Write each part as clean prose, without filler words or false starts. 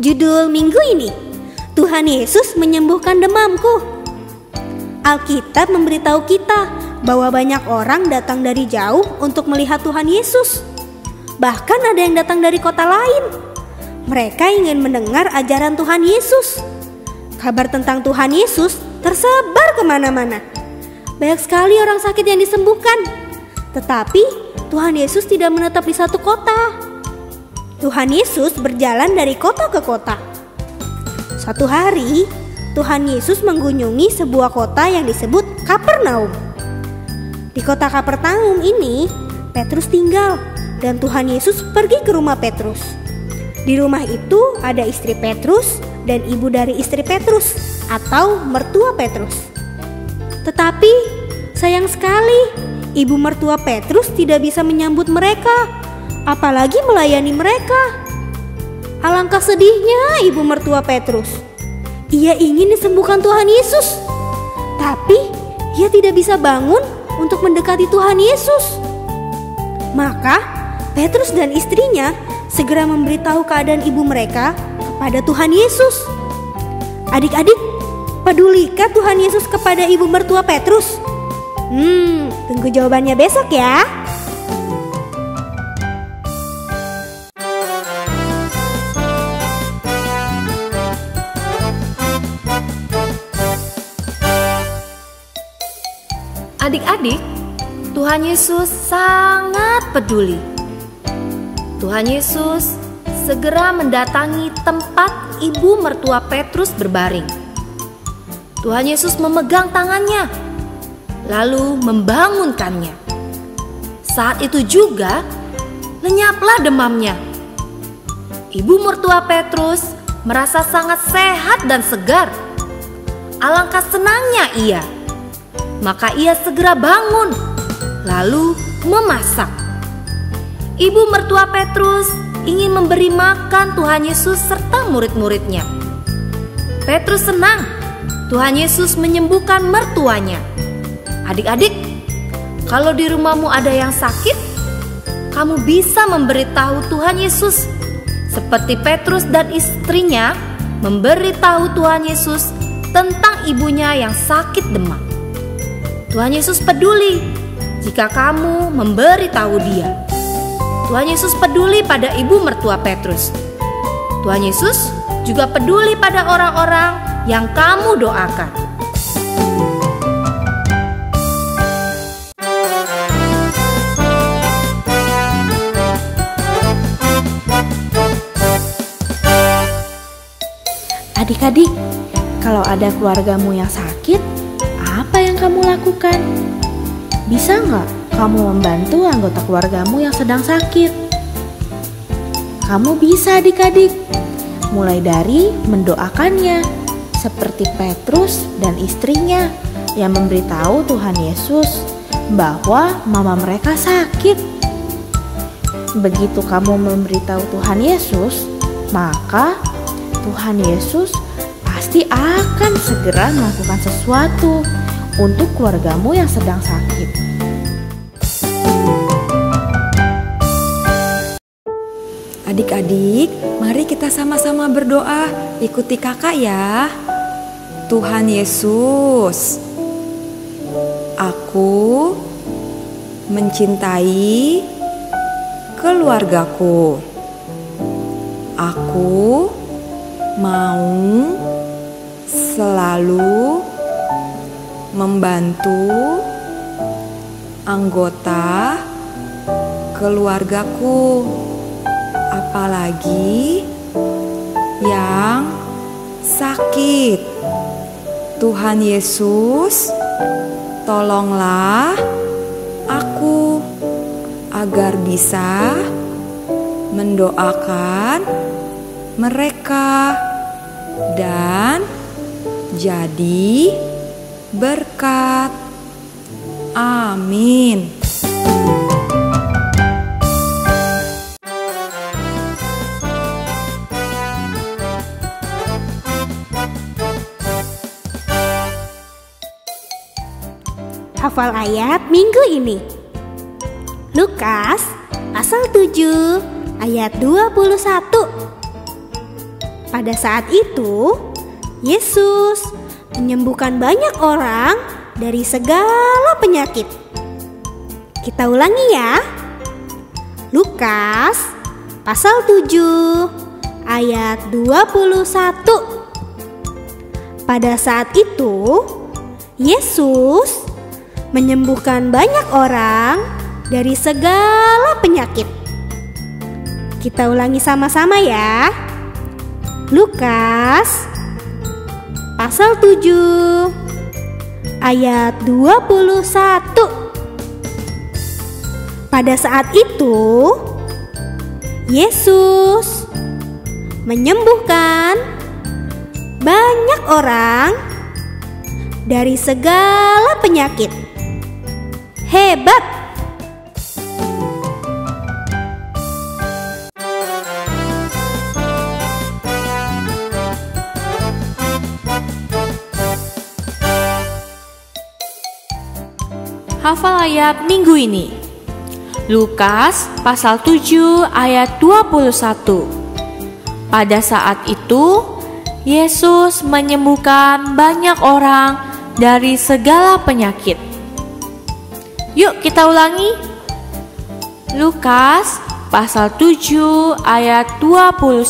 Judul minggu ini, Tuhan Yesus menyembuhkan demamku. Alkitab memberitahu kita bahwa banyak orang datang dari jauh untuk melihat Tuhan Yesus. Bahkan ada yang datang dari kota lain. Mereka ingin mendengar ajaran Tuhan Yesus. Kabar tentang Tuhan Yesus tersebar kemana-mana. Banyak sekali orang sakit yang disembuhkan. Tetapi Tuhan Yesus tidak menetap di satu kota. Tuhan Yesus berjalan dari kota ke kota. Suatu hari, Tuhan Yesus mengunjungi sebuah kota yang disebut Kapernaum. Di kota Kapernaum ini, Petrus tinggal dan Tuhan Yesus pergi ke rumah Petrus. Di rumah itu ada istri Petrus dan ibu dari istri Petrus atau mertua Petrus. Tetapi sayang sekali, ibu mertua Petrus tidak bisa menyambut mereka, apalagi melayani mereka. Alangkah sedihnya ibu mertua Petrus. Ia ingin disembuhkan Tuhan Yesus, tapi ia tidak bisa bangun untuk mendekati Tuhan Yesus. Maka Petrus dan istrinya segera memberitahu keadaan ibu mereka kepada Tuhan Yesus. Adik-adik, pedulikah Tuhan Yesus kepada ibu mertua Petrus? Tunggu jawabannya besok ya. Adik-adik, Tuhan Yesus sangat peduli. Tuhan Yesus segera mendatangi tempat ibu mertua Petrus berbaring. Tuhan Yesus memegang tangannya, lalu membangunkannya. Saat itu juga lenyaplah demamnya. Ibu mertua Petrus merasa sangat sehat dan segar. Alangkah senangnya ia. Maka ia segera bangun, lalu memasak. Ibu mertua Petrus ingin memberi makan Tuhan Yesus serta murid-muridnya. Petrus senang Tuhan Yesus menyembuhkan mertuanya. Adik-adik, kalau di rumahmu ada yang sakit, kamu bisa memberitahu Tuhan Yesus, seperti Petrus dan istrinya memberitahu Tuhan Yesus tentang ibunya yang sakit demam. Tuhan Yesus peduli jika kamu memberitahu Dia. Tuhan Yesus peduli pada ibu mertua Petrus. Tuhan Yesus juga peduli pada orang-orang yang kamu doakan. Adik-adik, kalau ada keluargamu yang sakit, apa yang kamu lakukan? Bisa nggak kamu membantu anggota keluargamu yang sedang sakit? Kamu bisa adik-adik, mulai dari mendoakannya, seperti Petrus dan istrinya yang memberitahu Tuhan Yesus bahwa mama mereka sakit. Begitu kamu memberitahu Tuhan Yesus, maka Tuhan Yesus pasti akan segera melakukan sesuatu untuk keluargamu yang sedang sakit. Adik-adik, mari kita sama-sama berdoa. Ikuti kakak ya. Tuhan Yesus, aku mencintai keluargaku. Aku mau selalu membantu anggota keluargaku, apalagi yang sakit. Tuhan Yesus, tolonglah aku agar bisa mendoakan mereka dan jadi berkat. Amin. Hafal ayat minggu ini. Lukas pasal 7 ayat 21. Pada saat itu, Yesus menyembuhkan banyak orang dari segala penyakit. Kita ulangi ya. Lukas pasal 7 ayat 21. Pada saat itu, Yesus menyembuhkan banyak orang dari segala penyakit. Kita ulangi sama-sama ya. Lukas pasal 7 ayat 21. Pada saat itu, Yesus menyembuhkan banyak orang dari segala penyakit. Hebat! Hafal ayat minggu ini. Lukas pasal 7 ayat 21. Pada saat itu, Yesus menyembuhkan banyak orang dari segala penyakit. Yuk kita ulangi. Lukas pasal 7 ayat 21.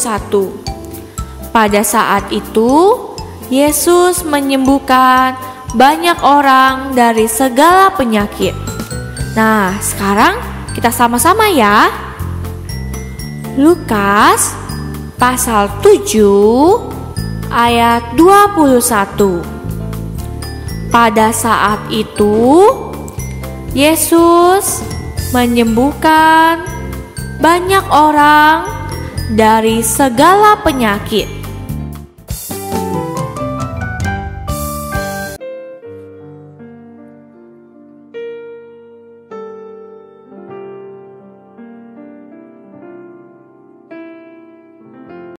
Pada saat itu, Yesus menyembuhkan banyak orang dari segala penyakit. Nah, sekarang kita sama-sama ya. Lukas pasal 7 ayat 21. Pada saat itu, Yesus menyembuhkan banyak orang dari segala penyakit.